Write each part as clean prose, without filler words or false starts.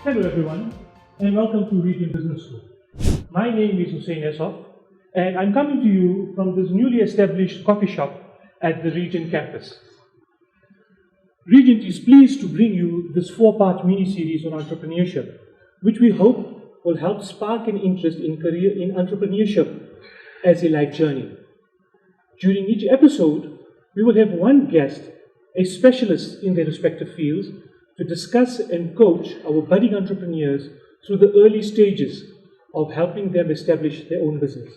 Hello everyone, and welcome to Region Business School. My name is Hussein Essof, and I'm coming to you from this newly established coffee shop at the Regent campus. Regent is pleased to bring you this 4-part mini-series on entrepreneurship, which we hope will help spark an interest in entrepreneurship as a life journey. During each episode, we will have one guest, a specialist in their respective fields, to discuss and coach our budding entrepreneurs through the early stages of helping them establish their own business.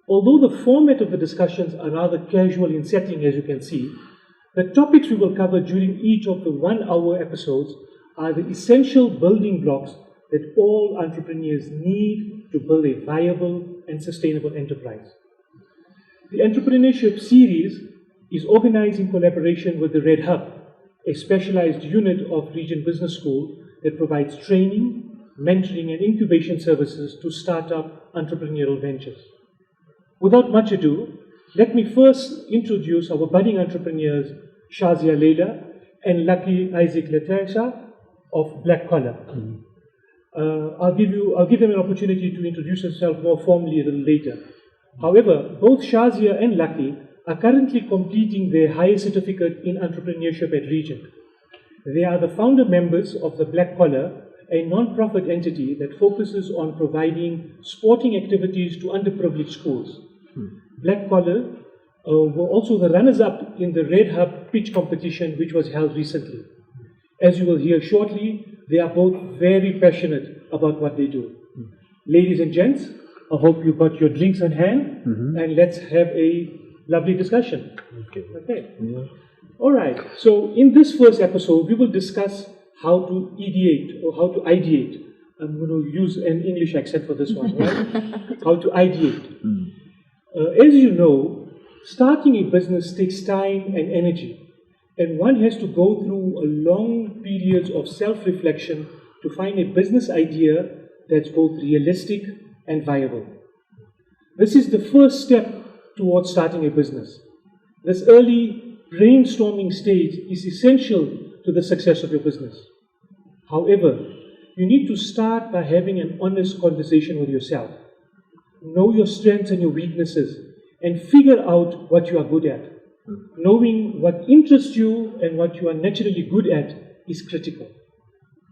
Although the format of the discussions are rather casual in setting, as you can see, the topics we will cover during each of the 1-hour episodes are the essential building blocks that all entrepreneurs need to build a viable and sustainable enterprise. The entrepreneurship series is organized in collaboration with the Red Hub, a specialized unit of Regent Business School that provides training, mentoring, and incubation services to start-up entrepreneurial ventures. Without much ado, let me first introduce our budding entrepreneurs, Shazia Leila and Lucky Isaac Latasha of Black Collar. I'll give them an opportunity to introduce themselves more formally a little later. However, both Shazia and Lucky are currently completing their higher certificate in entrepreneurship at Regent. They are the founder members of the Black Collar, a non-profit entity that focuses on providing sporting activities to underprivileged schools. Black Collar were also the runners-up in the Red Hub pitch competition, which was held recently. As you will hear shortly, they are both very passionate about what they do. Ladies and gents, I hope you got your drinks on hand, and let's have a lovely discussion. Okay. Yeah. All right. So in this first episode, we will discuss how to ideate or how to ideate. I'm going to use an English accent for this one, right? How to ideate. As you know, starting a business takes time and energy, and one has to go through a long periods of self-reflection to find a business idea that's both realistic and viable. This is the first step towards starting a business. This early brainstorming stage is essential to the success of your business. However, you need to start by having an honest conversation with yourself. Know your strengths and your weaknesses, and figure out what you are good at. Knowing what interests you and what you are naturally good at is critical.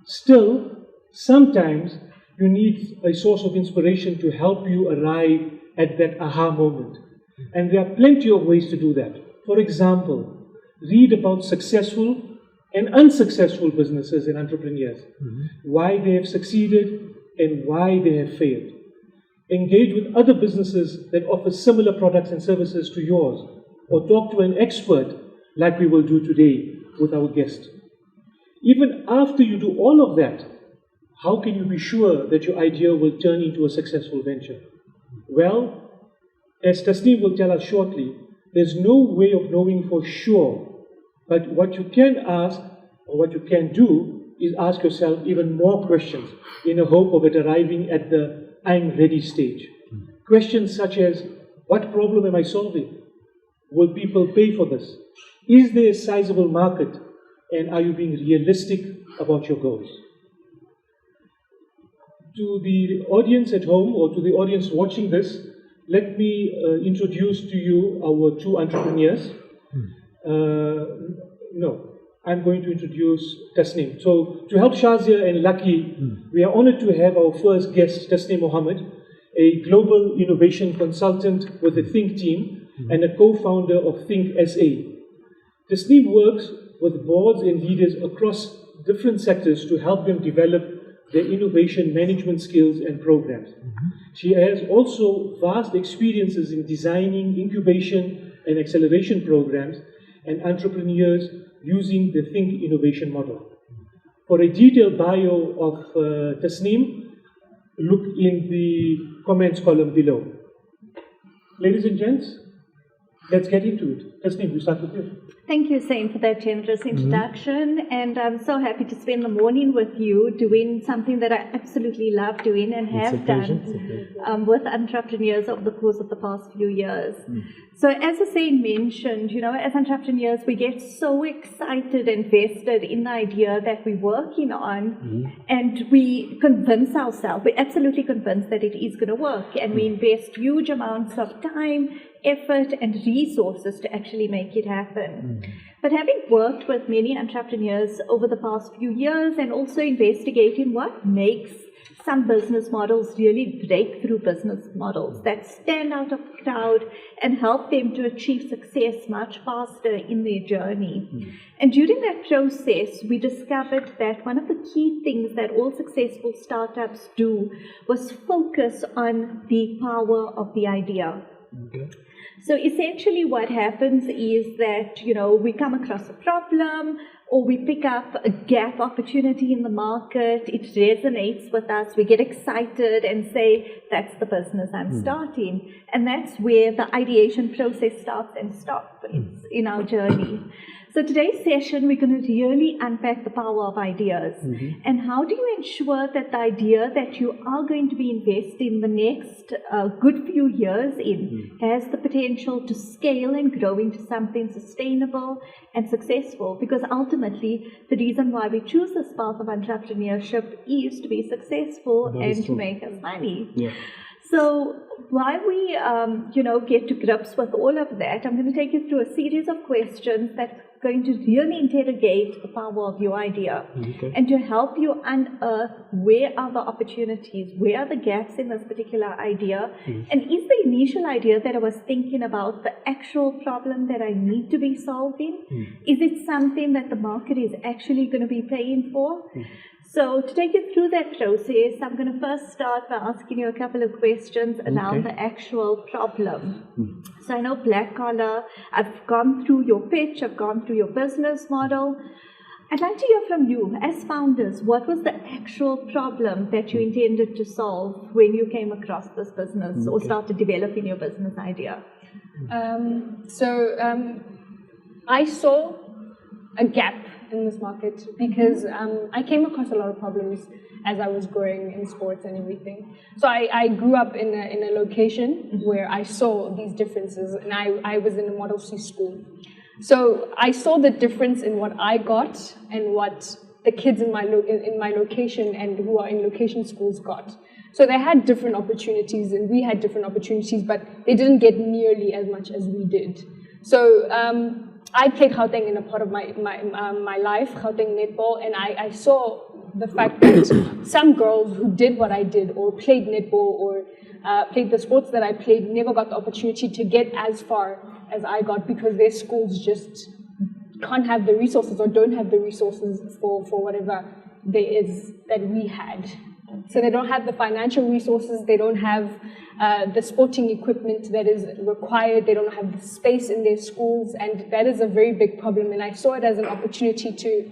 Still, sometimes you need a source of inspiration to help you arrive at that aha moment. And there are plenty of ways to do that. For example, read about successful and unsuccessful businesses and entrepreneurs, why they have succeeded and why they have failed. Engage with other businesses that offer similar products and services to yours, or talk to an expert like we will do today with our guest. Even after you do all of that, how can you be sure that your idea will turn into a successful venture? Well, as Tasneem will tell us shortly, there's no way of knowing for sure, but what you can ask, or what you can do, is ask yourself even more questions in a hope of it arriving at the I'm ready stage. Questions such as, what problem am I solving? Will people pay for this? Is there a sizable market? And are you being realistic about your goals? To the audience at home, or to the audience watching this, let me introduce to you our two entrepreneurs. I'm going to introduce Tasneem. So to help Shazia and Lucky, we are honored to have our first guest, Tasneem Mohamed, a global innovation consultant with the Think team and a co-founder of ThinkSA. Tasneem works with boards and leaders across different sectors to help them develop their innovation management skills and programs. She has also vast experiences in designing incubation and acceleration programs and entrepreneurs using the Think Innovation model. For a detailed bio of Tasneem, look in the comments column below. Ladies and gents, let's get into it. Tasneem, we start with you. Thank you, Sain, for that generous introduction. And I'm so happy to spend the morning with you doing something that I absolutely love doing and have done with entrepreneurs over the course of the past few years. So as Sain mentioned, as entrepreneurs, we get so excited and vested in the idea that we're working on, and we convince ourselves, we're absolutely convinced that it is going to work, and we invest huge amounts of time, effort and resources to actually make it happen. But having worked with many entrepreneurs over the past few years and also investigating what makes some business models really breakthrough business models that stand out of the crowd and help them to achieve success much faster in their journey. And during that process, we discovered that one of the key things that all successful startups do was focus on the power of the idea. So essentially what happens is that, we come across a problem or we pick up a gap opportunity in the market, it resonates with us, we get excited and say, that's the business I'm starting. And that's where the ideation process starts and stops in our journey. So today's session, we're going to really unpack the power of ideas. And how do you ensure that the idea that you are going to be investing the next good few years in has the potential to scale and grow into something sustainable and successful? Because ultimately, the reason why we choose this path of entrepreneurship is to be successful and to make us money. So while we, get to grips with all of that, I'm going to take you through a series of questions that's going to really interrogate the power of your idea and to help you unearth where are the opportunities, where are the gaps in this particular idea, and is the initial idea that I was thinking about the actual problem that I need to be solving? Is it something that the market is actually going to be paying for? So to take you through that process, I'm going to first start by asking you a couple of questions around the actual problem. So I know black collar, I've gone through your pitch, I've gone through your business model. I'd like to hear from you, as founders, what was the actual problem that you intended to solve when you came across this business or started developing your business idea? I saw a gap in this market because I came across a lot of problems as I was growing in sports and everything. So I grew up in a location where I saw these differences, and I was in a Model C school. So I saw the difference in what I got and what the kids in my location and who are in location schools got. So they had different opportunities and we had different opportunities, but they didn't get nearly as much as we did. So I played Gauteng in a part of my life, Gauteng netball, and I saw the fact that some girls who did what I did or played netball or played the sports that I played never got the opportunity to get as far as I got because their schools just can't have the resources or don't have the resources for whatever there is that we had. So they don't have the financial resources, they don't have the sporting equipment that is required, they don't have the space in their schools, and that is a very big problem. And I saw it as an opportunity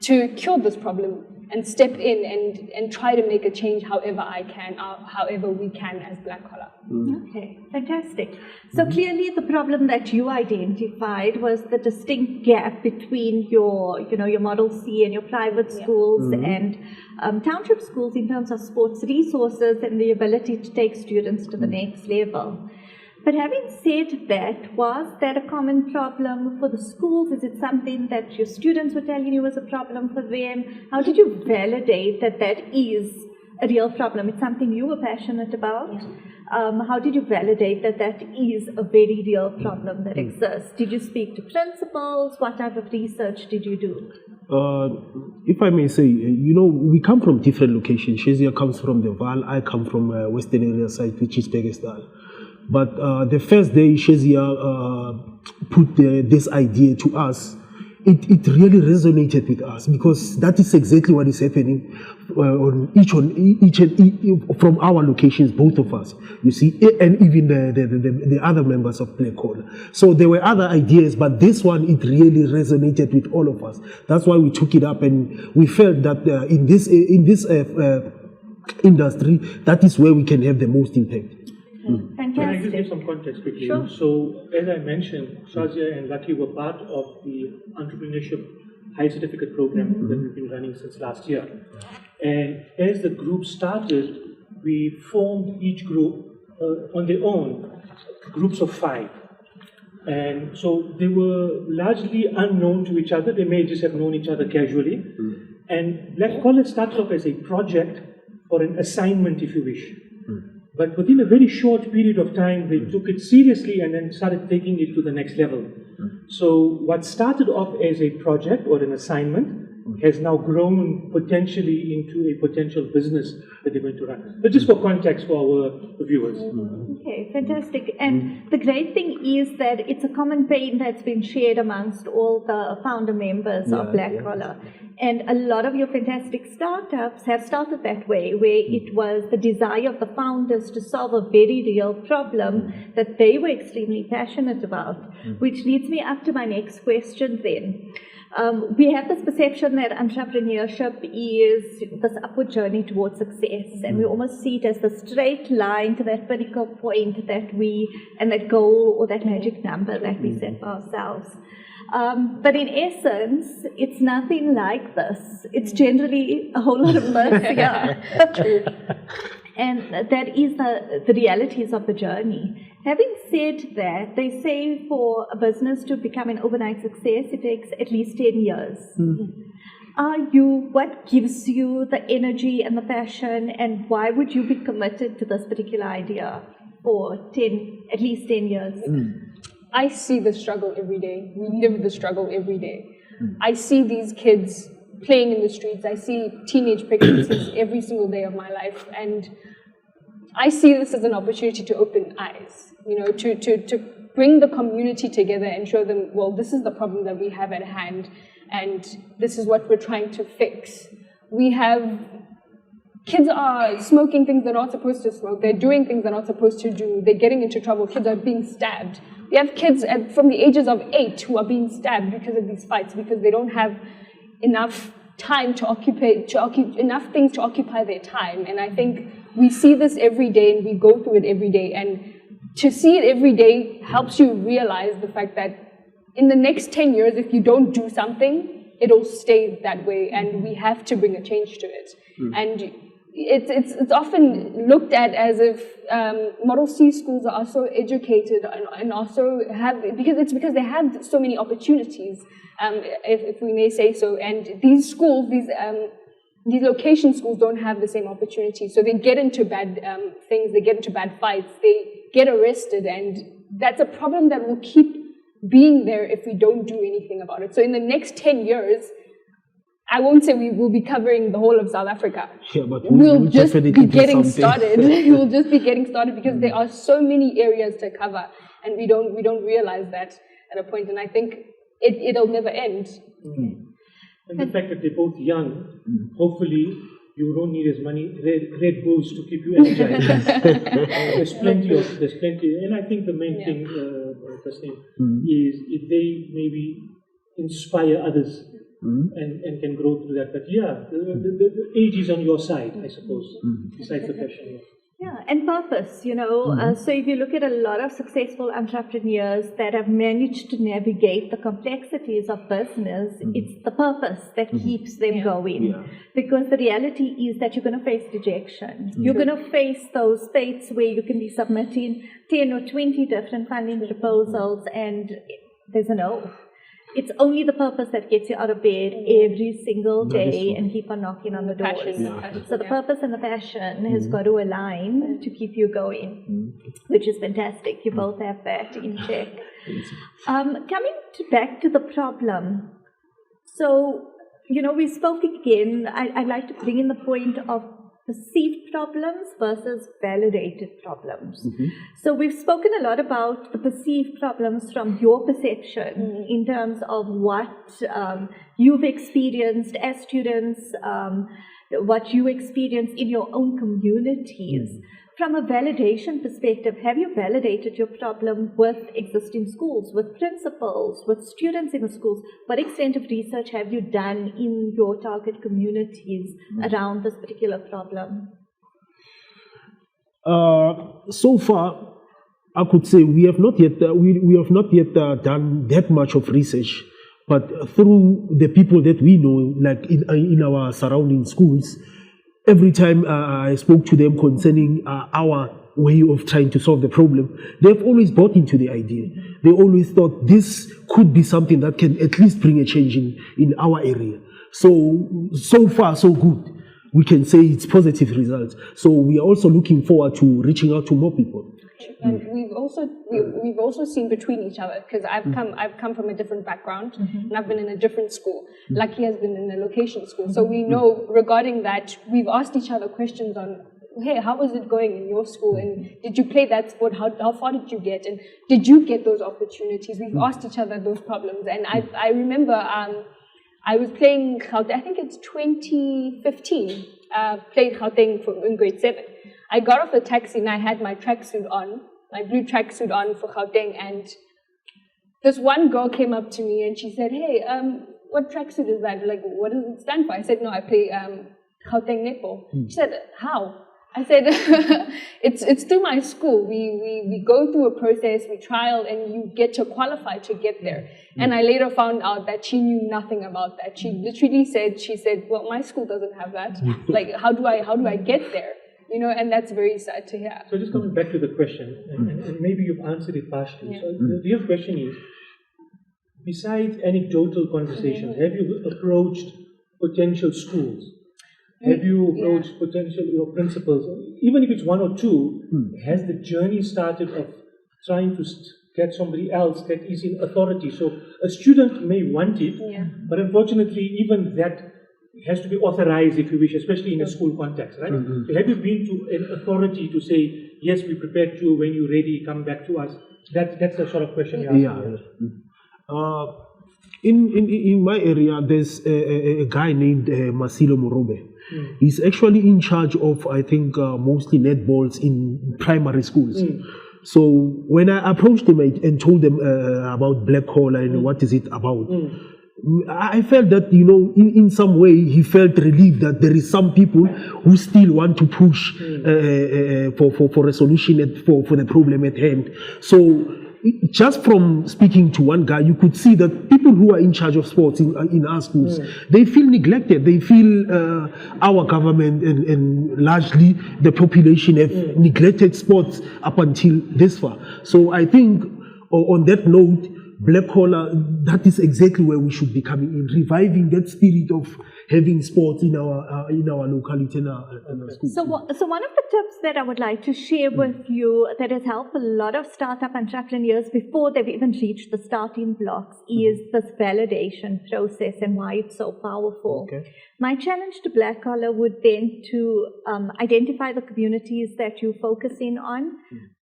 to cure this problem and step in and try to make a change however I can, however we can as black collar. Okay, fantastic. So clearly the problem that you identified was the distinct gap between your Model C and your private schools and township schools in terms of sports resources and the ability to take students to the next level. But having said that, was that a common problem for the schools? Is it something that your students were telling you was a problem for them? How did you validate that that is a real problem? It's something you were passionate about. How did you validate that that is a very real problem that exists? Did you speak to principals? What type of research did you do? If I may say, we come from different locations. Shazia comes from the Val, I come from Western area side, which is Pakistan. But the first day Shazia put this idea to us, it really resonated with us because that is exactly what is happening on each from our locations, both of us, you see, and even the other members of Black Hole. So there were other ideas, but this one, it really resonated with all of us. That's why we took it up, and we felt that in this industry, that is where we can have the most impact. Fantastic. Can I just give Fantastic. some context quickly? Sure. So, as I mentioned, Shazia and Lucky were part of the entrepreneurship high certificate program that we've been running since last year. And as the group started, we formed each group on their own, groups of 5. And so they were largely unknown to each other. They may just have known each other casually. And Black Collar started off as a project or an assignment, if you wish. But within a very short period of time, they took it seriously and then started taking it to the next level. So what started off as a project or an assignment has now grown potentially into a potential business that they're going to run. But just for context for our viewers. Okay, fantastic. And the great thing is that it's a common pain that's been shared amongst all the founder members of Black Collar. And a lot of your fantastic startups have started that way, where it was the desire of the founders to solve a very real problem that they were extremely passionate about, which leads me up to my next question then. We have this perception that entrepreneurship is this upward journey towards success, and we almost see it as the straight line to that pinnacle point and that goal or that magic number that we set for ourselves. But in essence, it's nothing like this. It's generally a whole lot of messier. And that is the realities of the journey. Having said that, they say for a business to become an overnight success, it takes at least 10 years. What gives you the energy and the passion, and why would you be committed to this particular idea for at least 10 years? I see the struggle every day. We live the struggle every day. I see these kids playing in the streets. I see teenage pregnancies every single day of my life. And I see this as an opportunity to open eyes, to bring the community together and show them, well, this is the problem that we have at hand, and this is what we're trying to fix. Kids are smoking things they're not supposed to smoke. They're doing things they're not supposed to do. They're getting into trouble. Kids are being stabbed. We have kids from the ages of 8 who are being stabbed because of these fights, because they don't have enough time enough things to occupy their time. And I think we see this every day, and we go through it every day. And to see it every day helps you realize the fact that in the next 10 years, if you don't do something, it'll stay that way, and we have to bring a change to it. And it's often looked at as if Model C schools are so educated and also because they have so many opportunities, if we may say so. And these schools, these location schools don't have the same opportunities. So they get into bad things, they get into bad fights, they get arrested, and that's a problem that will keep being there if we don't do anything about it. So in the next 10 years, I won't say we will be covering the whole of South Africa. Yeah, but we'll just be getting started. We'll just be getting started because there are so many areas to cover, and we don't realize that at a point. And I think it'll never end. And the fact that they're both young, hopefully you don't need as many Red Bulls to keep you energized. There's plenty, and I think the main thing, Tasneem, is if they maybe inspire others. And can grow through that. But the age is on your side, I suppose, besides the passion. Yeah, and purpose, So if you look at a lot of successful entrepreneurs that have managed to navigate the complexities of business, it's the purpose that keeps them going. Because the reality is that you're going to face rejection. You're going to face those fates where you can be submitting 10 or 20 different funding proposals and there's a no. It's only the purpose that gets you out of bed every single day and keep on knocking on the doors. So the purpose and the passion has got to align to keep you going, which is fantastic. You both have that in check. Coming back to the problem. So, we spoke again. I'd like to bring in the point of perceived problems versus validated problems. So we've spoken a lot about the perceived problems from your perception in terms of what you've experienced as students, what you experience in your own communities. From a validation perspective, have you validated your problem with existing schools, with principals, with students in the schools? What extent of research have you done in your target communities around this particular problem? So far, I could say we have not yet done that much of research, but through the people that we know, like in our surrounding schools, every time I spoke to them concerning our way of trying to solve the problem, they've always bought into the idea. They always thought this could be something that can at least bring a change in our area. So far, so good. We can say it's positive results. So we are also looking forward to reaching out to more people. And we've also seen between each other, because I've come from a different background, and I've been in a different school. Lucky has been in a location school, so we know regarding that we've asked each other questions on, hey, how was it going in your school, and did you play that sport? How far did you get, and did you get those opportunities? We've asked each other those problems, and I remember I was playing Gauteng, I think it's 2015. Played Gauteng in grade 7. I got off the taxi and I had my tracksuit on, my blue tracksuit on for Gauteng, and this one girl came up to me and she said, hey, what tracksuit is that? Like, what does it stand for? I said, no, I play Gauteng netball. She said, how? I said, it's through my school. We go through a process, we trial, and you get to qualify to get there. And I later found out that she knew nothing about that. She literally said, well, my school doesn't have that. Like, how do I get there? You know, and that's very sad to hear. So just coming back to the question, and maybe you've answered it partially. So the real question is, besides anecdotal conversations, have you approached potential schools? Have you approached potential principals? Even if it's one or two, has the journey started of trying to get somebody else that is in authority? So a student may want it, but unfortunately even that has to be authorized, if you wish, especially in a school context, right? So have you been to an authority to say, yes, we prepared you, when you're ready, come back to us? That's the sort of question you're asking. In my area, there's a guy named Masilo Morobe. He's actually in charge of, I think, mostly netballs in primary schools. So when I approached him and told them about Black Collar and what is it about, I felt that, you know, in some way he felt relieved that there is some people who still want to push for a solution for the problem at hand. So just from speaking to one guy, you could see that people who are in charge of sports in our schools, they feel neglected. They feel our government and largely the population have neglected sports up until this far. So I think on that note, Black Collar, that is exactly where we should be coming in, reviving that spirit of having sports in our locality and our schools. So one of the tips that I would like to share with you that has helped a lot of startup entrepreneurs before they've even reached the starting blocks is this validation process and why it's so powerful. My challenge to Black Collar would then to identify the communities that you focus in on,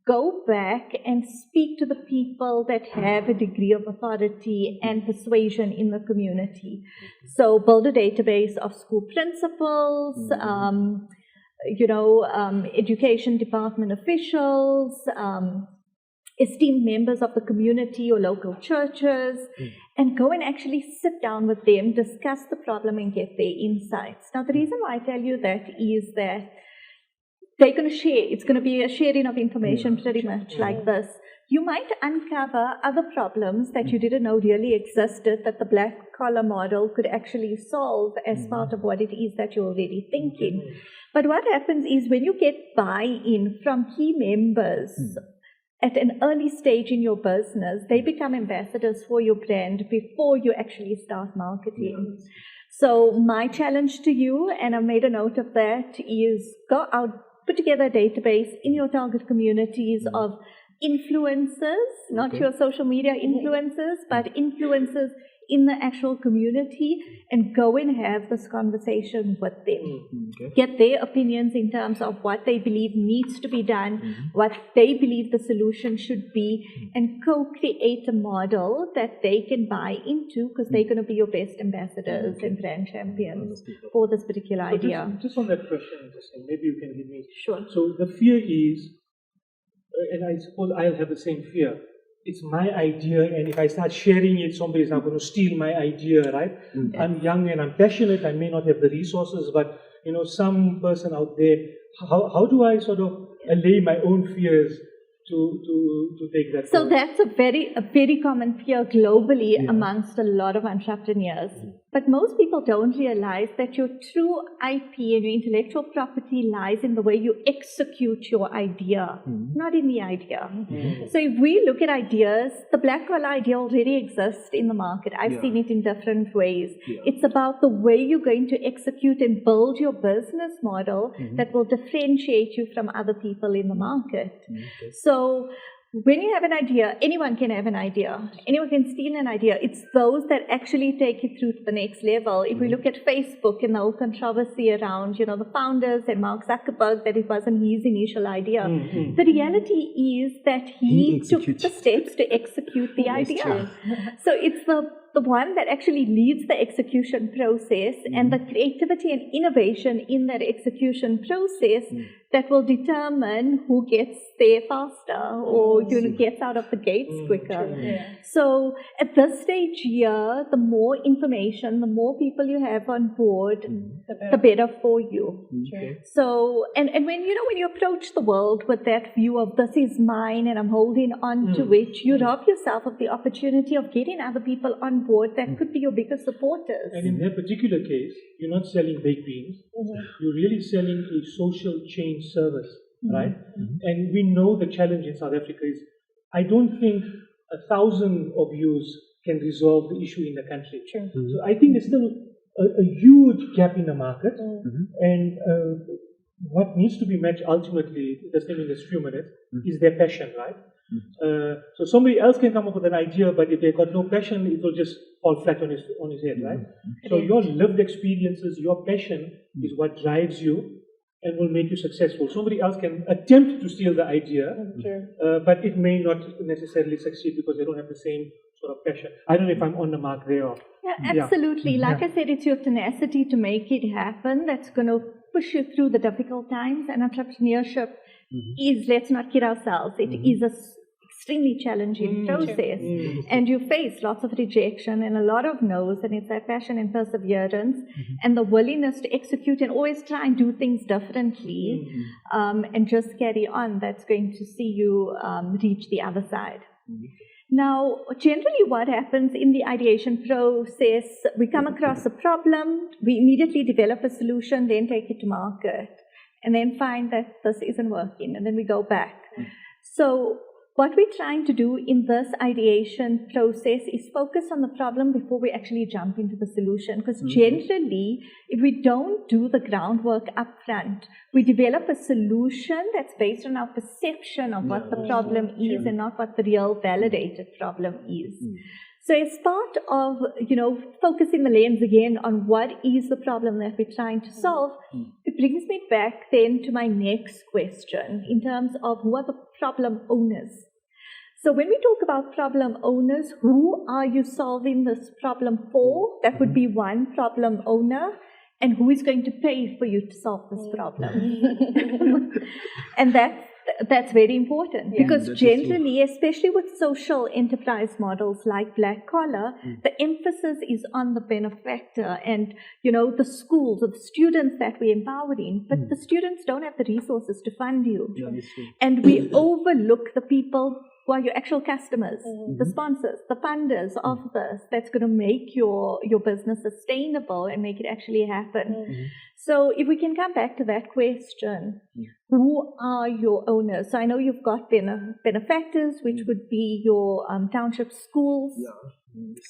go back and speak to the people that have a degree of authority and persuasion in the community. So build a database of school principals, education department officials, esteemed members of the community or local churches, and go and actually sit down with them, discuss the problem and get their insights. Now, the reason why I tell you that is that they're going to share. It's going to be a sharing of information pretty much like this. You might uncover other problems that you didn't know really existed that the Black Collar model could actually solve as part of what it is that you're already thinking. But what happens is when you get buy-in from key members at an early stage in your business, they become ambassadors for your brand before you actually start marketing. So my challenge to you, and I've made a note of that, is go out, put together a database in your target communities of influencers, not your social media influencers, but influencers in the actual community, and go and have this conversation with them. Get their opinions in terms of what they believe needs to be done, what they believe the solution should be, and co-create a model that they can buy into, because they're going to be your best ambassadors and brand champions for this particular idea. Just on that question, maybe you can give me. Sure. So the fear is, and I suppose I'll have the same fear, it's my idea, and if I start sharing it, somebody's not going to steal my idea, right? I'm young and I'm passionate, I may not have the resources, but some person out there, how do I sort of allay my own fears to take that So forward. that's a very common fear globally amongst a lot of entrepreneurs. But most people don't realize that your true IP and your intellectual property lies in the way you execute your idea, not in the idea. So if we look at ideas, the black collar idea already exists in the market. I've seen it in different ways. It's about the way you're going to execute and build your business model that will differentiate you from other people in the market. So when you have an idea, anyone can have an idea. Anyone can steal an idea. It's those that actually take it through to the next level. If we look at Facebook and the whole controversy around, the founders and Mark Zuckerberg, that it wasn't his initial idea. The reality is that he took the steps to execute the idea. So it's the one that actually leads the execution process and the creativity and innovation in that execution process that will determine who gets there faster or gets out of the gates quicker. So at this stage here, the more information, the more people you have on board, the better for you. So and when you approach the world with that view of this is mine and I'm holding on to it, you rob yourself of the opportunity of getting other people on board that could be your biggest supporters. And in that particular case, you're not selling baked beans. You're really selling a social change service, right? And we know the challenge in South Africa is, I don't think 1,000 of yous can resolve the issue in the country. So I think there's still a huge gap in the market, and what needs to be matched ultimately, just in this few minutes, is their passion, right? So somebody else can come up with an idea, but if they've got no passion, it will just fall flat on his head, right? So your lived experiences, your passion is what drives you and will make you successful. Somebody else can attempt to steal the idea, but it may not necessarily succeed because they don't have the same sort of passion. I don't know if I'm on the mark there. Absolutely. Like I said, it's your tenacity to make it happen that's going to push you through the difficult times. And entrepreneurship is, let's not kid ourselves, it is a extremely challenging process. And you face lots of rejection and a lot of no's, and it's that passion and perseverance and the willingness to execute and always try and do things differently and just carry on that's going to see you reach the other side. Now, generally what happens in the ideation process, we come across a problem, we immediately develop a solution, then take it to market, and then find that this isn't working, and then we go back. So what we're trying to do in this ideation process is focus on the problem before we actually jump into the solution. Because generally, if we don't do the groundwork up front, we develop a solution that's based on our perception of what the problem is and not what the real validated problem is. So as part of, focusing the lens again on what is the problem that we're trying to solve, it brings me back then to my next question in terms of who are the problem owners. So when we talk about problem owners, who are you solving this problem for? That would be one problem owner. And who is going to pay for you to solve this problem? And that's very important because generally, especially with social enterprise models like black collar, the emphasis is on the benefactor and, the schools or the students that we're empowering, but the students don't have the resources to fund you. And we overlook the people who are your actual customers, the sponsors, the funders of this, that's going to make your business sustainable and make it actually happen. So if we can come back to that question, who are your owners? So I know you've got benefactors, which would be your township schools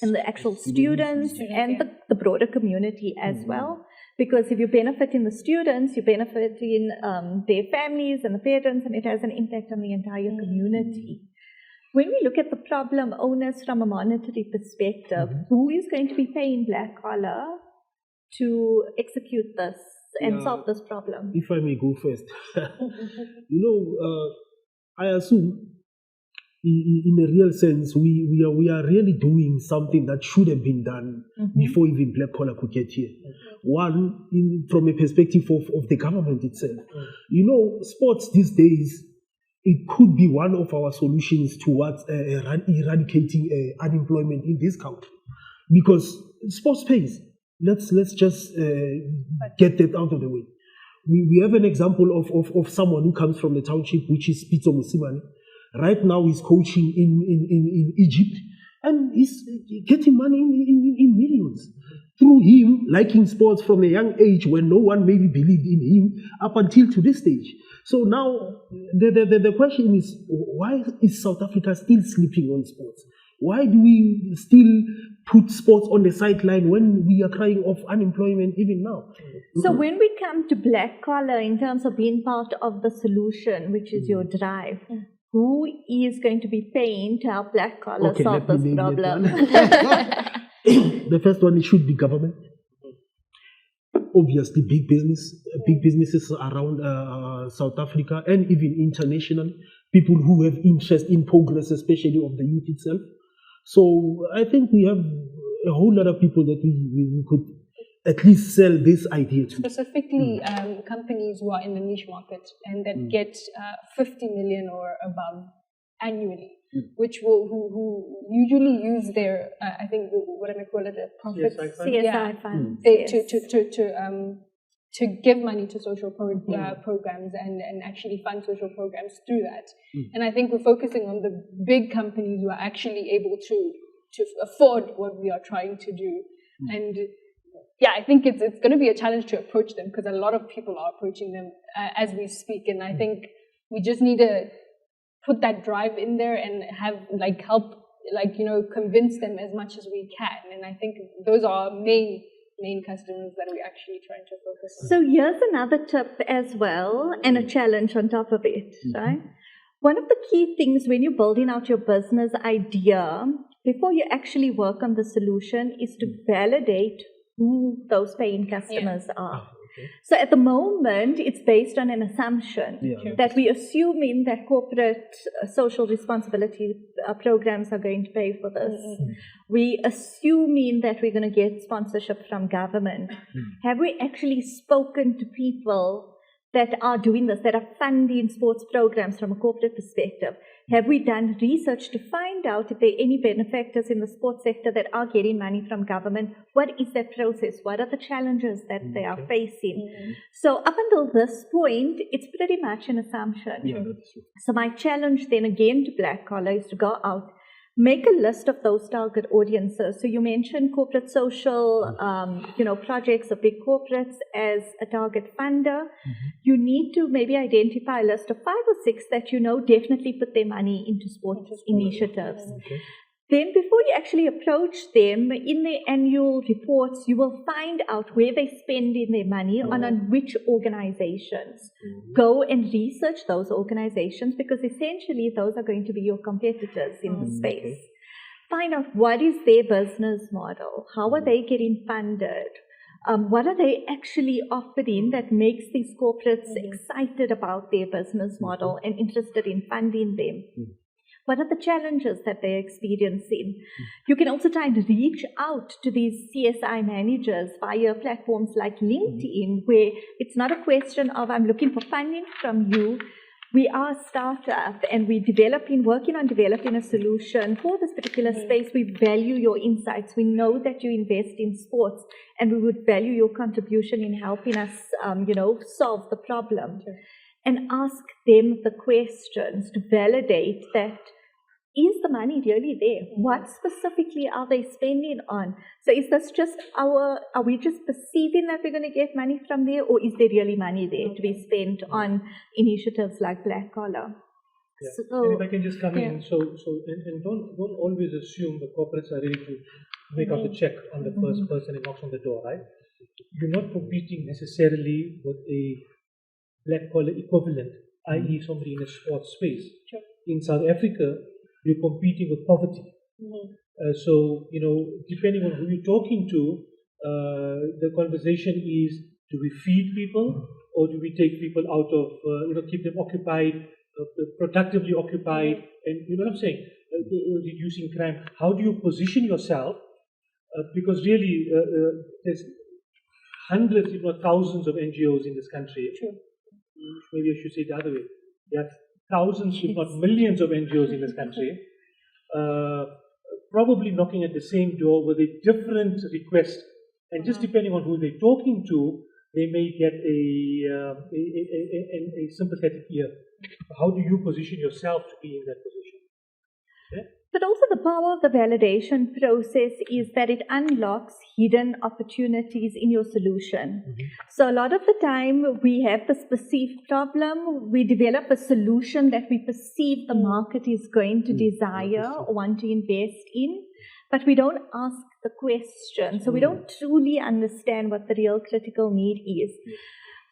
and the actual students and the broader community as well. Because if you benefit in the students, you benefit in their families and the parents, and it has an impact on the entire community. When we look at the problem owners from a monetary perspective, who is going to be paying black collar to execute this and solve this problem? If I may go first, I assume in a real sense, we are really doing something that should have been done before even black collar could get here. One, from a perspective of the government itself. Sports these days, it could be one of our solutions towards eradicating unemployment in this country, because sports pays. Let's just get that out of the way. We have an example of someone who comes from the township, which is Pitso Musimane. Right now, he's coaching in Egypt, and he's getting money in millions through him liking sports from a young age when no one maybe believed in him up until to this stage. So now the question is, why is South Africa still sleeping on sports? Why do we still put sports on the sideline when we are crying off unemployment even now? So when we come to black collar in terms of being part of the solution, which is your drive, who is going to be paying to help black collar solve this problem? The first one, it should be government. Obviously, big businesses around South Africa and even international, people who have interest in progress, especially of the youth itself. So I think we have a whole lot of people that we could at least sell this idea to. Specifically, companies who are in the niche market and that get 50 million or above annually, which who usually use their, I think, what am I call it, a profit CSI fund. to give money to social programs and actually fund social programs through that. And I think we're focusing on the big companies who are actually able to afford what we are trying to do. And yeah, I think it's going to be a challenge to approach them because a lot of people are approaching them as we speak. And I think we just need to put that drive in there and have help convince them as much as we can. And I think those are our main customers that we're actually trying to focus on. So here's another tip as well, and a challenge on top of it, right? One of the key things when you're building out your business idea, before you actually work on the solution, is to validate who those paying customers are. So at the moment, it's based on an assumption that we assuming that corporate social responsibility programs are going to pay for this. We assuming that we're going to get sponsorship from government. Have we actually spoken to people that are doing this, that are funding sports programs from a corporate perspective? Have we done research to find out if there are any benefactors in the sports sector that are getting money from government? What is that process? What are the challenges that they are facing? So up until this point, it's pretty much an assumption. So my challenge then again to black collar is to go out, make a list of those target audiences. So you mentioned corporate social, projects or big corporates as a target funder. You need to maybe identify a list of 5 or 6 that definitely put their money into sports initiatives. Then before you actually approach them, in their annual reports, you will find out where they're spending their money on which organizations. Go and research those organizations because essentially those are going to be your competitors in the space. Find out what is their business model, how are they getting funded, what are they actually offering that makes these corporates excited about their business model and interested in funding them. What are the challenges that they're experiencing? You can also try and reach out to these CSI managers via platforms like LinkedIn, where it's not a question of I'm looking for funding from you. We are a startup and we're working on developing a solution for this particular space. We value your insights. We know that you invest in sports and we would value your contribution in helping us, solve the problem. And ask them the questions to validate that, is the money really there? What specifically are they spending on? So is this just are we just perceiving that we're going to get money from there, or is there really money there to be spent on initiatives like black collar? So, and if I can just come in, so don't always assume the corporates are ready to make out the check on the first person who knocks on the door, right? You're not competing necessarily with a black collar equivalent, i.e. somebody in a sports space. In South Africa, you're competing with poverty. So, depending on who you're talking to, the conversation is, do we feed people or do we take people out of, keep them occupied, productively occupied, and you know what I'm saying, reducing crime. How do you position yourself? Because really, there's hundreds, if not thousands of NGOs in this country. Maybe I should say it the other way. There are thousands, if not millions of NGOs in this country, probably knocking at the same door with a different request. And just depending on who they're talking to, they may get a sympathetic ear. How do you position yourself to be in that position? Okay? But also the power of the validation process is that it unlocks hidden opportunities in your solution. So a lot of the time we have this perceived problem, we develop a solution that we perceive the market is going to desire or want to invest in, but we don't ask the question. So we don't truly understand what the real critical need is.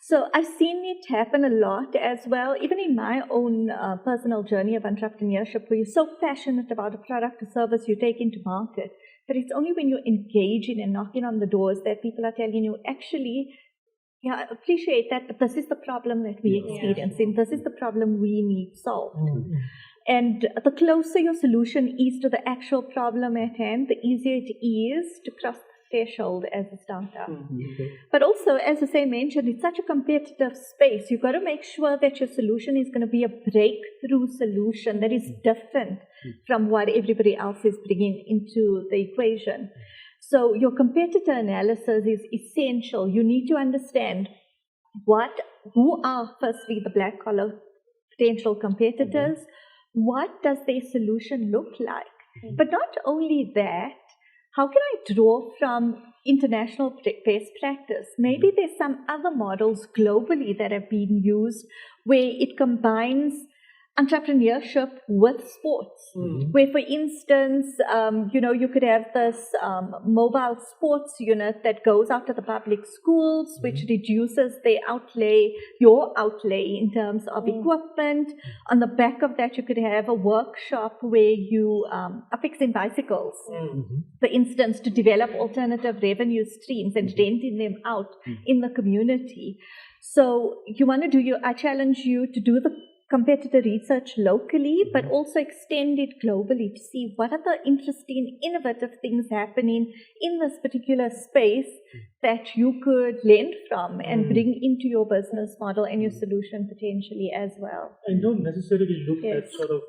So I've seen it happen a lot as well, even in my own personal journey of entrepreneurship, where you're so passionate about a product or service you take into market, but it's only when you're engaging and knocking on the doors that people are telling you, actually, yeah, I appreciate that, but this is the problem that we're experiencing. This is the problem we need solved. And the closer your solution is to the actual problem at hand, the easier it is to cross threshold as a startup. But also, as I mentioned, it's such a competitive space. You've got to make sure that your solution is going to be a breakthrough solution that is different from what everybody else is bringing into the equation. So your competitor analysis is essential. You need to understand who are firstly the black collar potential competitors, what does their solution look like? But not only that, how can I draw from international best practice? Maybe there's some other models globally that have been used where it combines entrepreneurship with sports, where, for instance, you could have this mobile sports unit that goes out to the public schools, which reduces your outlay in terms of equipment. On the back of that, you could have a workshop where you are fixing bicycles, for instance, to develop alternative revenue streams and renting them out in the community. So you want to I challenge you to do the competitor research locally, but also extend it globally to see what are the interesting, innovative things happening in this particular space that you could lend from and bring into your business model and your solution potentially as well. And don't necessarily look at sort of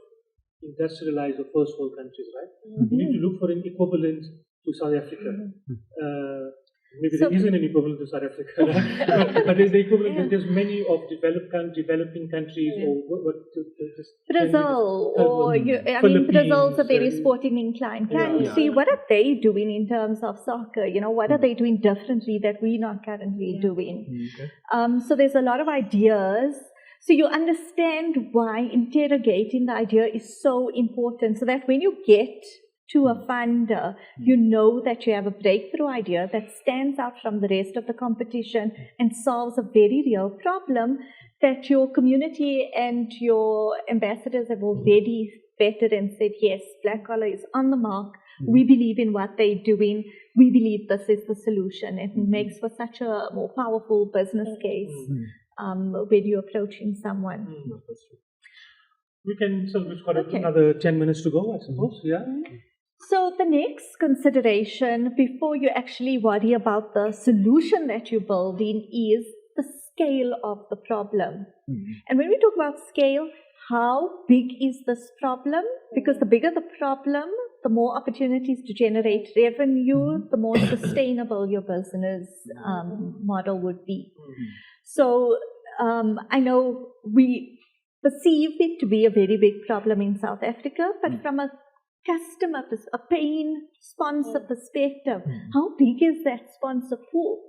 industrialized or first world countries, right? You need to look for an equivalent to South Africa. Maybe there isn't an equivalent to South Africa, but there's the equivalent. There's many of developing countries, or Brazil, Brazil's a very sporting inclined country. What are they doing in terms of soccer? What are they doing differently that we're not currently doing? So there's a lot of ideas. So you understand why interrogating the idea is so important, so that when you get to a funder, you know that you have a breakthrough idea that stands out from the rest of the competition and solves a very real problem that your community and your ambassadors have already vetted and said, yes, Black Collar is on the mark. We believe in what they're doing. We believe this is the solution. It makes for such a more powerful business case when you're approaching someone. We can, so we've got another 10 minutes to go, I suppose, So the next consideration before you actually worry about the solution that you're building is the scale of the problem. And when we talk about scale, how big is this problem? Because the bigger the problem, the more opportunities to generate revenue, the more sustainable your business model would be. So I know we perceive it to be a very big problem in South Africa, but from a paying sponsor perspective, how big is that sponsor pool?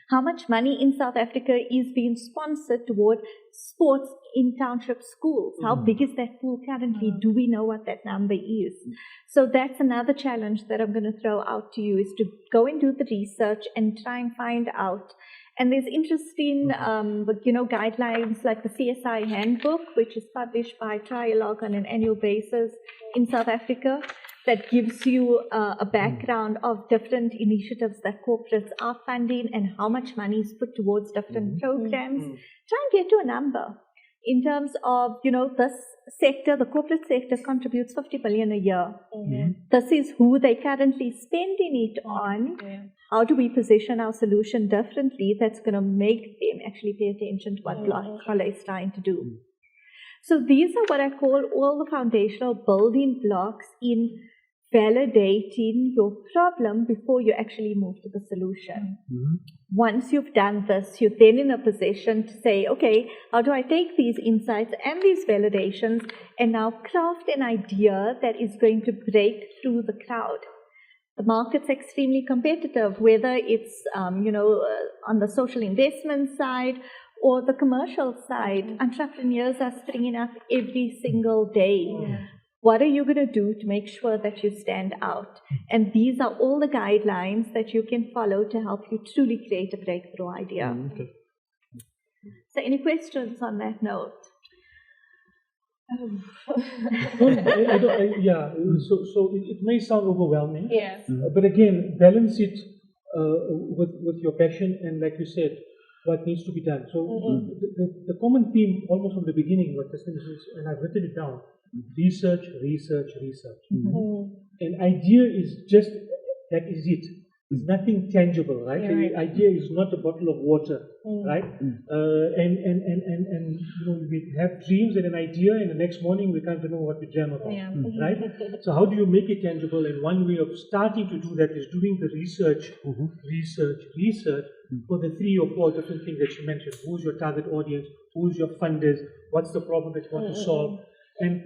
How much money in South Africa is being sponsored toward sports in township schools? How big is that pool currently? Do we know what that number is? So that's another challenge that I'm going to throw out to you, is to go and do the research and try and find out. And there's interesting, guidelines like the CSI handbook, which is published by Trialogue on an annual basis in South Africa, that gives you a background of different initiatives that corporates are funding and how much money is put towards different programs. Try and get to a number. In terms of, this sector, the corporate sector contributes 50 billion a year. This is who they currently spending it on. How do we position our solution differently that's going to make them actually pay attention to what Black Collar is trying to do? So these are what I call all the foundational building blocks in validating your problem before you actually move to the solution. Once you've done this, you're then in a position to say, okay, how do I take these insights and these validations and now craft an idea that is going to break through the crowd? The market's extremely competitive, whether it's on the social investment side or the commercial side. Entrepreneurs are springing up every single day. What are you going to do to make sure that you stand out? And these are all the guidelines that you can follow to help you truly create a breakthrough idea. So any questions on that note? So it may sound overwhelming. Yeah. But again, balance it with your passion and, like you said, what needs to be done. So the common theme almost from the beginning, what Tasneem is, and I've written it down, research. An idea is just, that is it. It's nothing tangible, right? The idea is not a bottle of water, right? And we have dreams and an idea, and the next morning we can't remember what we dreamt about, right? So how do you make it tangible? And one way of starting to do that is doing the research for the 3 or 4 different things that you mentioned. Who's your target audience? Who's your funders? What's the problem that you want to solve? And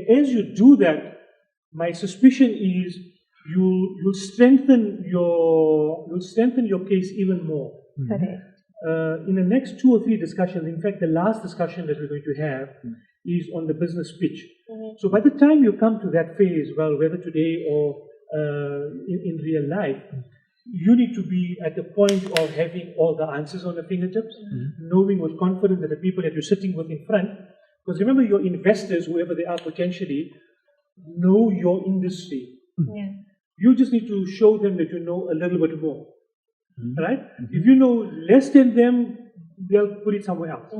as you do that, my suspicion is you'll strengthen your case even more. Correct. In the next 2 or 3 discussions, in fact, the last discussion that we're going to have is on the business pitch. So by the time you come to that phase, well, whether today or in real life, you need to be at the point of having all the answers on the fingertips, knowing with confidence that the people that you're sitting with in front, because remember, your investors, whoever they are potentially, know your industry. You just need to show them that you know a little bit more, right? If you know less than them, they'll put it somewhere else,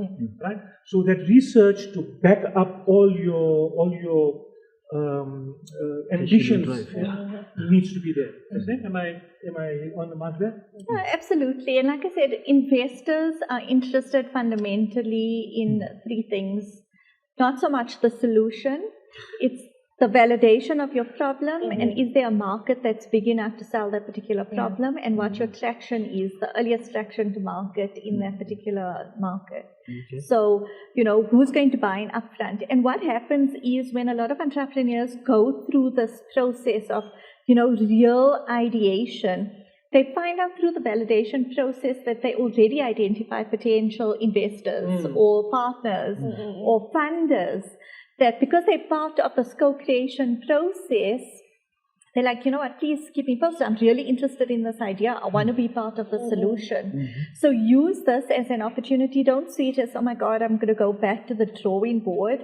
right? So that research to back up all your ambitions needs to be there. Am I on the mark there? Yeah, absolutely. And like I said, investors are interested fundamentally in 3 things. Not so much the solution, it's the validation of your problem, and is there a market that's big enough to sell that particular problem, and what your traction is, the earliest traction to market in that particular market. So, who's going to buy in upfront? And what happens is when a lot of entrepreneurs go through this process of, real ideation, they find out through the validation process that they already identify potential investors or partners or funders, that because they're part of the co-creation process, they're like, you know what, please keep me posted. I'm really interested in this idea. I want to be part of the solution. So use this as an opportunity. Don't see it as, oh my God, I'm going to go back to the drawing board.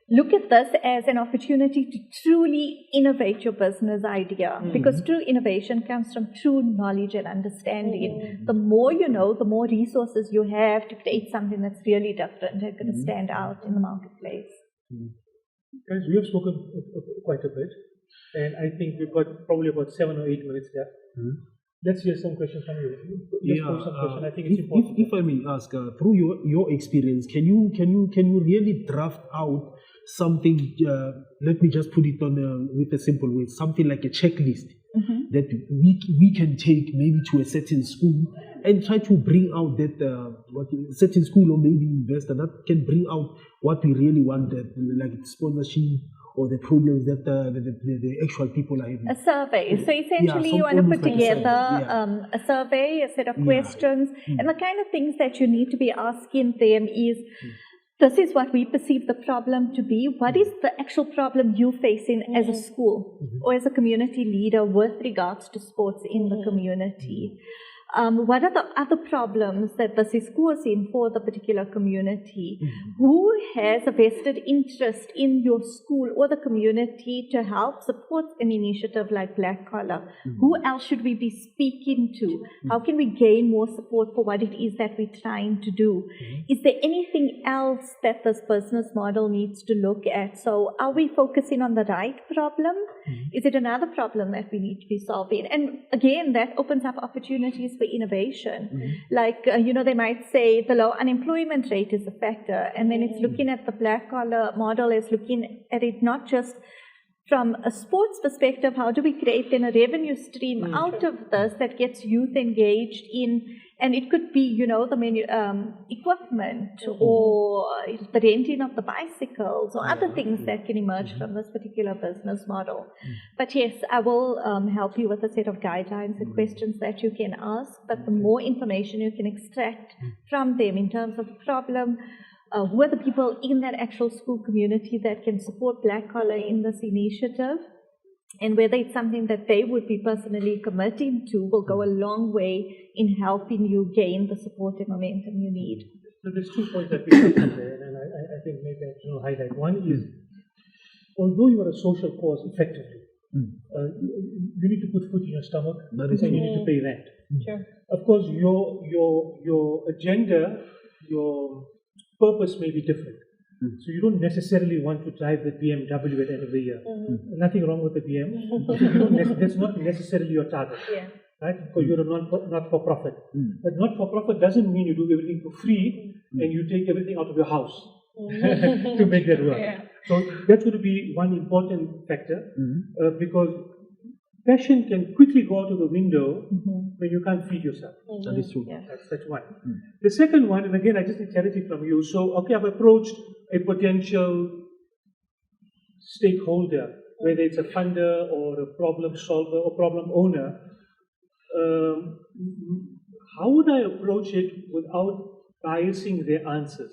Look at this as an opportunity to truly innovate your business idea, because true innovation comes from true knowledge and understanding. The more you know, the more resources you have to create something that's really different and going to stand out in the marketplace. Guys, we have spoken quite a bit, and I think we've got probably about 7 or 8 minutes left. Let's hear some questions from you. I think it's important. If I may ask, through your experience, can you really draft out something? Let me just put it on with a simple way, something like a checklist that we can take maybe to a certain school and try to bring out that certain school or maybe investor that can bring out what we really want, like sponsorship or the problems that the actual people are having. A survey. So essentially you want to put together a survey, a set of questions, and the kind of things that you need to be asking them is, this is what we perceive the problem to be. What is the actual problem you're facing as a school or as a community leader with regards to sports in the community? What are the other problems that this is causing for the particular community? Who has a vested interest in your school or the community to help support an initiative like Black Collar? Who else should we be speaking to? How can we gain more support for what it is that we're trying to do? Is there anything else that this business model needs to look at? So are we focusing on the right problem? Is it another problem that we need to be solving? And again, that opens up opportunities for innovation. Like, they might say the low unemployment rate is a factor, and then it's looking at the Black Collar model as looking at it not just from a sports perspective, how do we create then a revenue stream out of this that gets youth engaged in? And it could be, the equipment or the renting of the bicycles or other things that can emerge from this particular business model. But yes, I will help you with a set of guidelines and questions that you can ask. But the more information you can extract from them in terms of the problem, who are the people in that actual school community that can support Black Collar in this initiative, and whether it's something that they would be personally committing to, will go a long way in helping you gain the support and momentum you need. So there's 2 points that we mentioned there, and I think maybe I should highlight. One is, although you are a social cause effectively, you need to put food in your stomach, and you need to pay rent. Sure. Of course, your agenda, your purpose may be different. So you don't necessarily want to drive the BMW at the end of the year. Nothing wrong with the BM. That's not necessarily your target, right? Because you're a not-for-profit. But not-for-profit doesn't mean you do everything for free and you take everything out of your house to make that work. So that's going to be one important factor because passion can quickly go out of the window when you can't feed yourself. That is true. That's one. The second one, and again, I just need clarity from you. So, okay, I've approached a potential stakeholder, whether it's a funder or a problem solver or problem owner. How would I approach it without biasing their answers?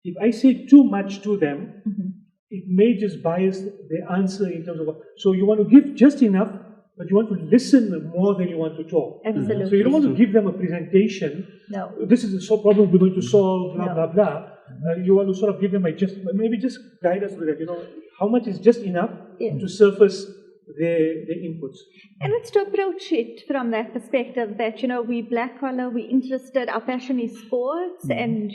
If I say too much to them, it may just bias the answer in terms of what. So you want to give just enough, but you want to listen more than you want to talk. Absolutely. So you don't want to give them a presentation. No. This is the problem we're going to solve, blah, blah, blah. You want to sort of give them maybe just guide us with that, how much is just enough to surface their inputs. And it's to approach it from that perspective that, we Black Collar, we're interested, our passion is sports and,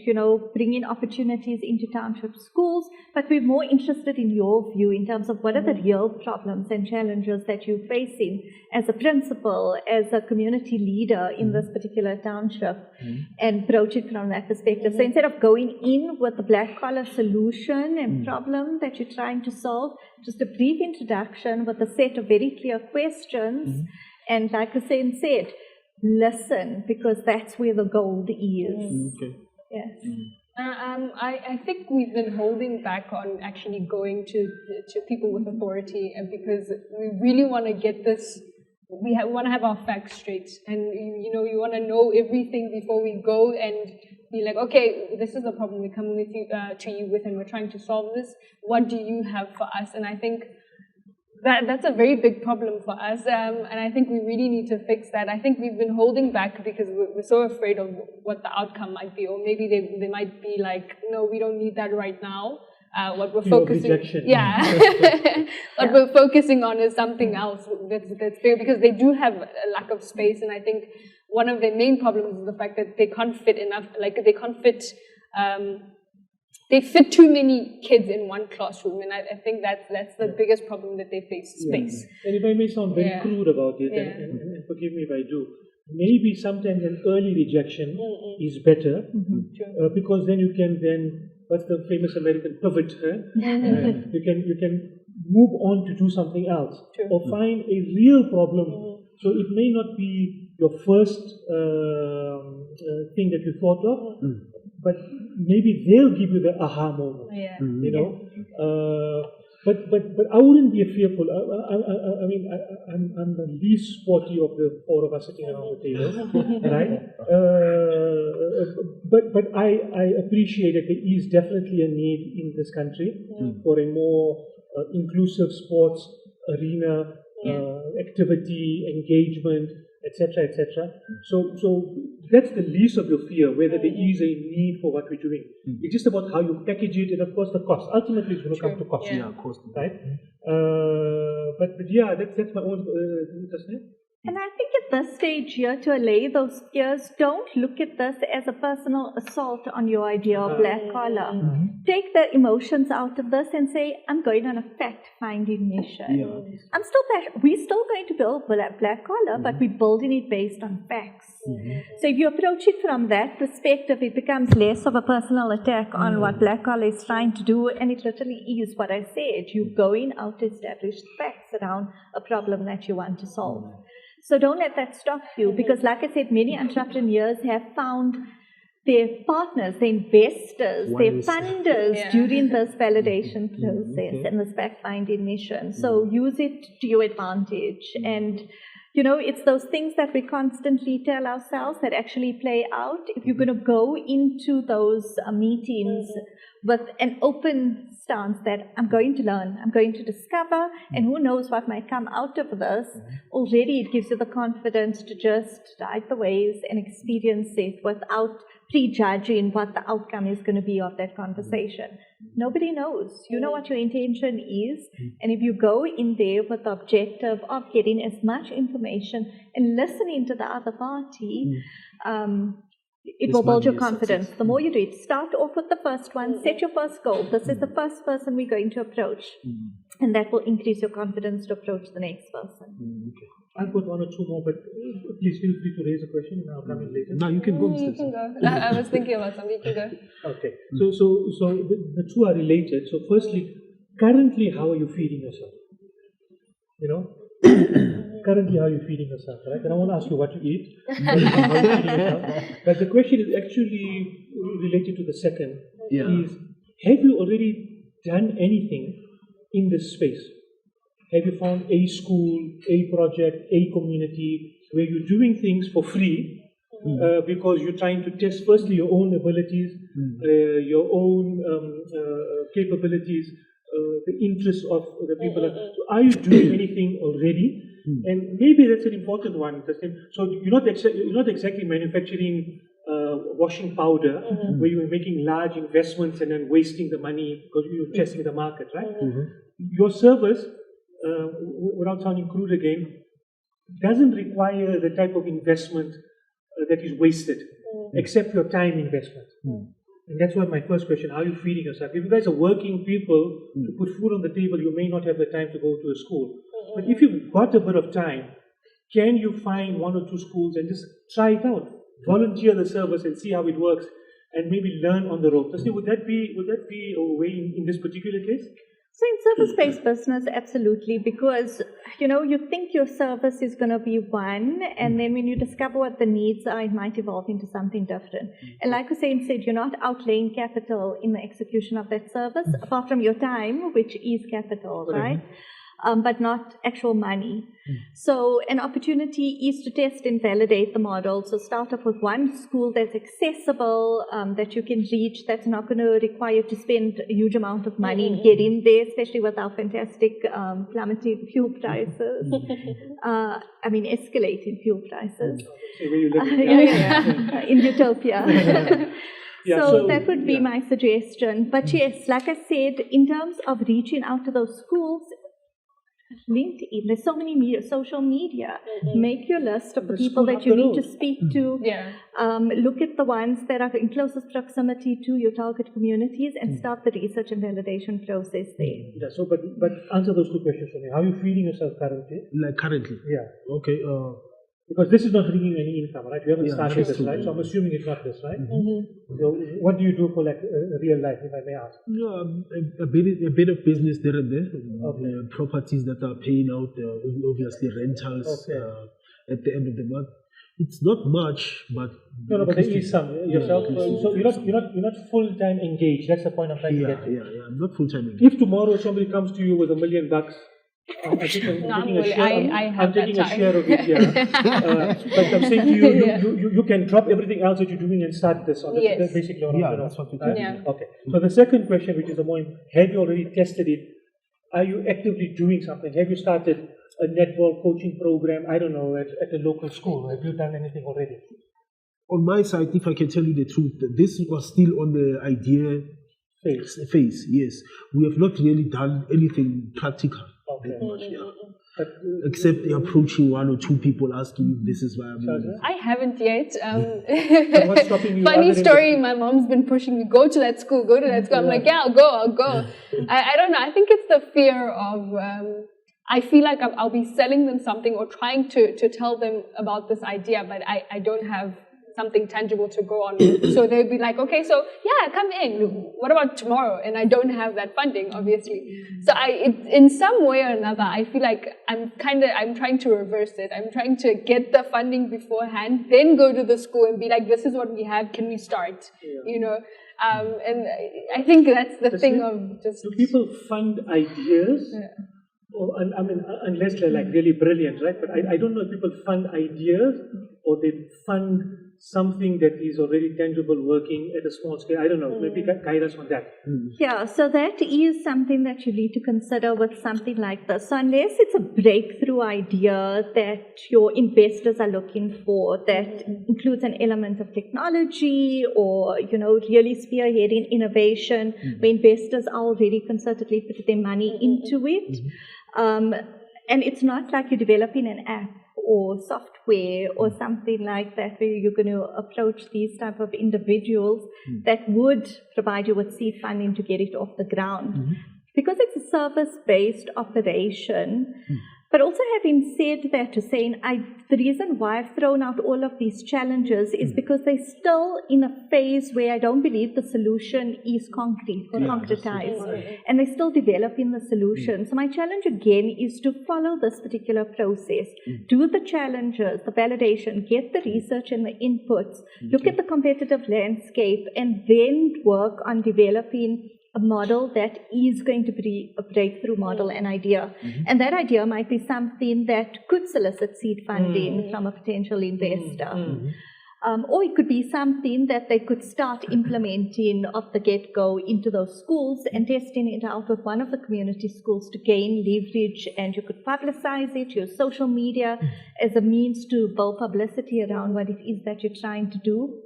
bringing opportunities into township schools, but we're more interested in your view in terms of what are the real problems and challenges that you're facing as a principal, as a community leader in this particular township, and approach it from that perspective. So instead of going in with the Black Collar solution and problem that you're trying to solve, just a brief introduction with a set of very clear questions, and like Hussein said, listen, because that's where the gold is. Yes. I think we've been holding back on actually going to people with authority, and because we really want to get this, we want to have our facts straight, and you want to know everything before we go and be like, okay, this is the problem we're coming with you to you with, and we're trying to solve this. What do you have for us? And I think that's a very big problem for us, and I think we really need to fix that. I think we've been holding back because we're so afraid of what the outcome might be, or maybe they might be like, no, we don't need that right now. What we're focusing, what we're focusing on is something else that's bigger, because they do have a lack of space, and I think one of their main problems is the fact that they can't fit enough. Like they can't fit. They fit too many kids in one classroom, and I think that's the biggest problem that they face, space. And if I may sound very crude about it, and forgive me if I do, maybe sometimes an early rejection is better, because then you can what's the famous American pivot? You can move on to do something else, or find a real problem. So it may not be your first thing that you thought of, but maybe they'll give you the aha moment. But I wouldn't be fearful. I mean, I'm the least sporty of the four of us sitting around the table, right? But I appreciate that there is definitely a need in this country for a more inclusive sports arena, activity, engagement, etc., etc. So that's the least of your fear, whether there is a need for what we're doing. It's just about how you package it, and of course the cost. Ultimately, it's going to come to cost. Cost. Right? But yeah, that's my own. And I think at this stage here to allay those fears. Don't look at this as a personal assault on your idea of black collar. Take the emotions out of this and say, I'm going on a fact-finding mission. We're still going to build black collar, but we're building it based on facts. So if you approach it from that perspective, it becomes less of a personal attack on what black collar is trying to do, and it literally is what I said. You're going out to establish facts around a problem that you want to solve. So don't let that stop you, because like I said, many entrepreneurs have found their partners, their investors, their funders during this validation process and this fact-finding mission. So use it to your advantage. And, it's those things that we constantly tell ourselves that actually play out. If you're going to go into those meetings with an open stance that I'm going to learn, I'm going to discover, and who knows what might come out of this, already it gives you the confidence to just ride the waves and experience it without prejudging what the outcome is going to be of that conversation. Nobody knows. You know what your intention is, and if you go in there with the objective of getting as much information and listening to the other party, it will build your confidence. The more you do it, start off with the first one, set your first goal. This is the first person we're going to approach. And that will increase your confidence to approach the next person. I've got one or two more, but please feel free to raise a question and I'll come in later. No, you can go. You can go. I was thinking about something. You can go. Okay. So the two are related. So firstly, currently, how are you feeding yourself? Currently, how are you feeding yourself, right? And I won't ask you what you eat, but how are you feeding yourself. But the question is actually related to the second. Is, have you already done anything in this space? Have you found a school, a project, a community where you're doing things for free because you're trying to test firstly your own abilities, your own capabilities, the interests of the people. So are you doing anything already? And maybe that's an important one. So you're not exactly manufacturing washing powder where you're making large investments and then wasting the money because you're testing the market, right? Your service, without sounding crude again, doesn't require the type of investment that is wasted, except your time investment. And that's why my first question, how are you feeding yourself? If you guys are working people to put food on the table, you may not have the time to go to a school. But if you've got a bit of time, can you find one or two schools and just try it out? Volunteer the service and see how it works and maybe learn on the road. Would that be a way in this particular case? So in service-based business, absolutely, because, you think your service is going to be one, and then when you discover what the needs are, it might evolve into something different. And like Hussein said, you're not outlaying capital in the execution of that service, apart from your time, which is capital, right? But not actual money. So an opportunity is to test and validate the model. So start off with one school that's accessible, that you can reach, that's not going to require to spend a huge amount of money in getting there, especially with our fantastic plummeting fuel prices. Escalating fuel prices. In utopia. So that would be my suggestion. But yes, like I said, in terms of reaching out to those schools, LinkedIn, there's so many social media. Make your list of the people that you need to speak to. Look at the ones that are in closest proximity to your target communities and start the research and validation process there. So, but answer those two questions for me. How are you feeding yourself currently? Like currently? Yeah. Okay. Because this is not bringing any income, right? You haven't started this, right? So I'm assuming it's not this, right? So what do you do for real life, if I may ask? A bit of business there and there. Properties that are paying out, obviously rentals at the end of the month. It's not much, but but there is some yourself. So you're not full time engaged. That's the point I'm trying to get to. Yeah. I'm not full time engaged. If tomorrow somebody comes to you with $1 million, I'm taking a share of it here. But I'm saying to you can drop everything else that you're doing and start this. That's basically what that's what we do. Okay. So the second question, which is the more, have you already tested it? Are you actively doing something? Have you started a netball coaching program, I don't know, at a local school? Have you done anything already? On my side, if I can tell you the truth, this was still on the idea phase. Yes. We have not really done anything practical. Okay. Except approaching one or two people asking if this is viable. I haven't yet. What's stopping you? Funny story, my mom's been pushing me, go to that school, go to that school. I'm like, yeah, I'll go. I don't know. I think it's the fear of, I feel like I'll be selling them something or trying to tell them about this idea, but I don't have something tangible to go on with. So they'll be like, okay, so yeah, come in. What about tomorrow? And I don't have that funding, obviously. So in some way or another, I feel like I'm trying to reverse it. I'm trying to get the funding beforehand, then go to the school and be like, this is what we have. Can we start? You know? And I think that's the thing of just... Do people fund ideas? Yeah. Or, I mean, unless they're like really brilliant, right? But I don't know if people fund ideas or they fund something that is already tangible, working at a small scale. I don't know. Maybe guide us on that. Yeah, so that is something that you need to consider with something like this. So unless it's a breakthrough idea that your investors are looking for, that includes an element of technology or, you know, really spearheading innovation, where investors are already concertedly putting their money into it. And it's not like you're developing an app or software or something like that where you're going to approach these type of individuals that would provide you with seed funding to get it off the ground. Because it's a service-based operation. But also having said that, to saying the reason why I've thrown out all of these challenges is because they're still in a phase where I don't believe the solution is concrete or concretized. And they're still developing the solution. So my challenge again is to follow this particular process. Do the challenges, the validation, get the research and the inputs, look at the competitive landscape, and then work on developing a model that is going to be a breakthrough model and idea. And that idea might be something that could solicit seed funding from a potential investor. Or it could be something that they could start implementing off the get-go into those schools and testing it out with one of the community schools to gain leverage, and you could publicize it, use social media as a means to build publicity around what it is that you're trying to do.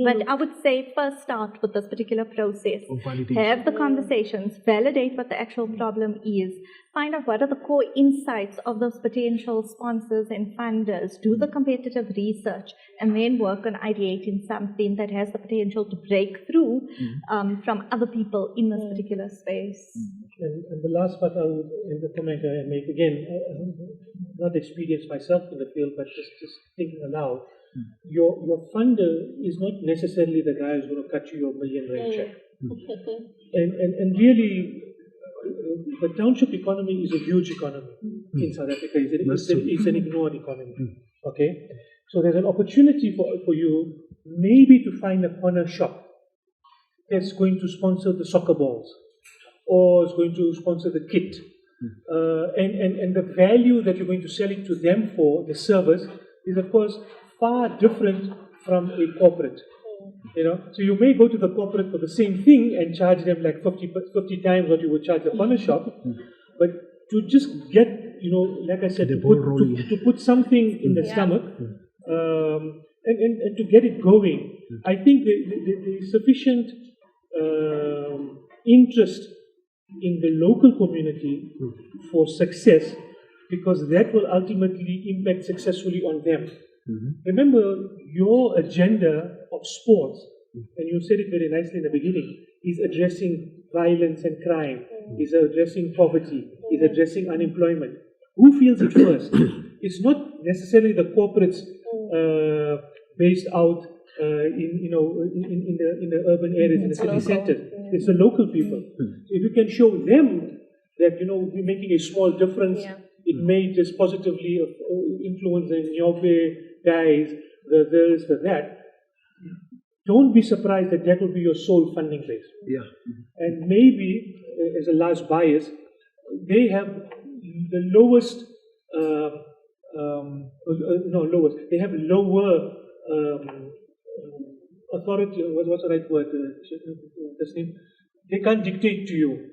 But I would say first start with this particular process. Have the conversations, validate what the actual problem is, find out what are the core insights of those potential sponsors and funders, do the competitive research, and then work on ideating something that has the potential to break through from other people in this particular space. And the last part in the comment I make, again, not experienced myself in the field, but just thinking aloud, your funder is not necessarily the guy who's going to cut you your $1 million check. And really, the township economy is a huge economy in South Africa. It's an ignored economy. Okay, so there's an opportunity for you maybe to find a corner shop that's going to sponsor the soccer balls or is going to sponsor the kit, and the value that you're going to sell it to them for, the service, is of course far different from a corporate. You know, so you may go to the corporate for the same thing and charge them like 50 times what you would charge the corner shop, but to just get, you know, like I said, to put something in the stomach and to get it going, I think there is sufficient interest in the local community for success, because that will ultimately impact successfully on them. Remember, your agenda of sports, and you said it very nicely in the beginning, is addressing violence and crime, is addressing poverty, is addressing unemployment. Who feels it first? It's not necessarily the corporates based out in the urban areas, in the city centers. It's the local people. So if you can show them that, you know, we're making a small difference, it may just positively influence the Nyobe guys, the this, the that. Don't be surprised that will be your sole funding base. And maybe, as a last bias, they have the lowest, they have lower authority. What's the right word? Tasneem? They can't dictate to you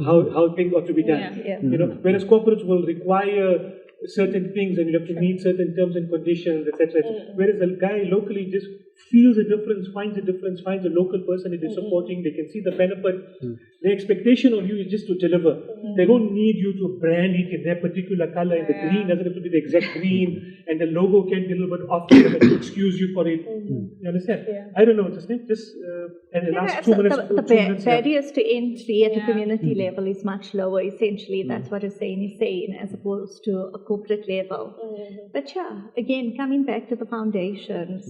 how things ought to be done. You know, whereas corporates will require certain things and you have to meet certain terms and conditions, etc. Whereas a guy locally just feels a difference, finds a local person it is supporting, they can see the benefit. The expectation of you is just to deliver. They don't need you to brand it in their particular color, and the green doesn't have to be the exact green, and the logo can be a little bit off, to excuse you for it. You understand? I don't know, Tasneem, just and the last 2 minutes. The barriers to entry at a community level is much lower, essentially. That's what Hussein is saying, as opposed to a corporate level. But again, coming back to the foundations,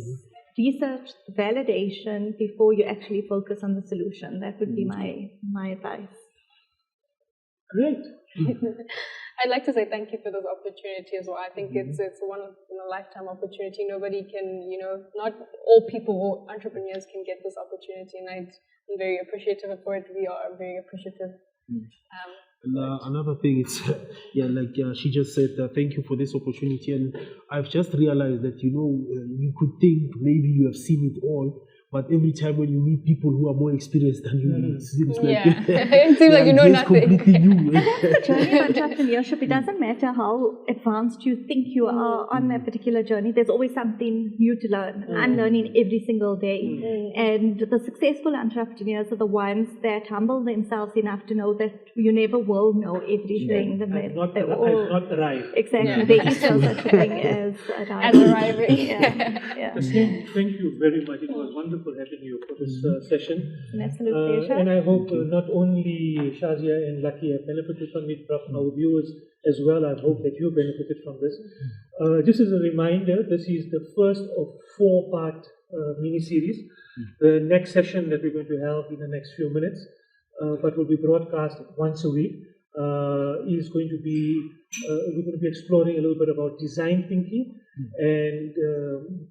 research, validation before you actually focus on the solution. That would be my advice. Great. I'd like to say thank you for this opportunity as well. I think it's one of a lifetime opportunity. Nobody can, not all people or entrepreneurs can get this opportunity, and I'm very appreciative for it. We are very appreciative. Another thing is, she just said, thank you for this opportunity, and I've just realized that, you could think maybe you have seen it all, but every time when you meet people who are more experienced than you, it seems like it seems like you know nothing. Completely new. Journey of entrepreneurship, it doesn't matter how advanced you think you are on that particular journey, there's always something new to learn. I'm learning every single day. And the successful entrepreneurs are the ones that humble themselves enough to know that you never will know everything. I've not arrived. Exactly. There is no such thing as arriving. Thank you very much. It was wonderful having you for this session. An absolute pleasure. And I hope not only Shazia and Lucky have benefited from it, but our viewers as well. I hope that you benefited from this. Just as a reminder, this is the first of 4-part mini-series. The next session that we're going to have in the next few minutes, but will be broadcast once a week, is going to be, we're going to be exploring a little bit about design thinking and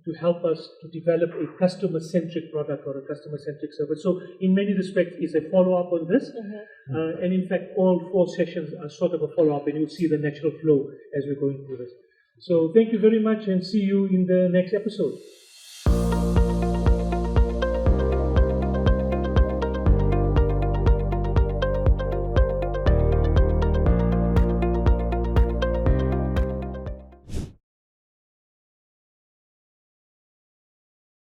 to help us to develop a customer-centric product or a customer-centric service. So in many respects, it's a follow-up on this. And in fact, all 4 sessions are sort of a follow-up, and you'll see the natural flow as we're going through this. So thank you very much, and see you in the next episode.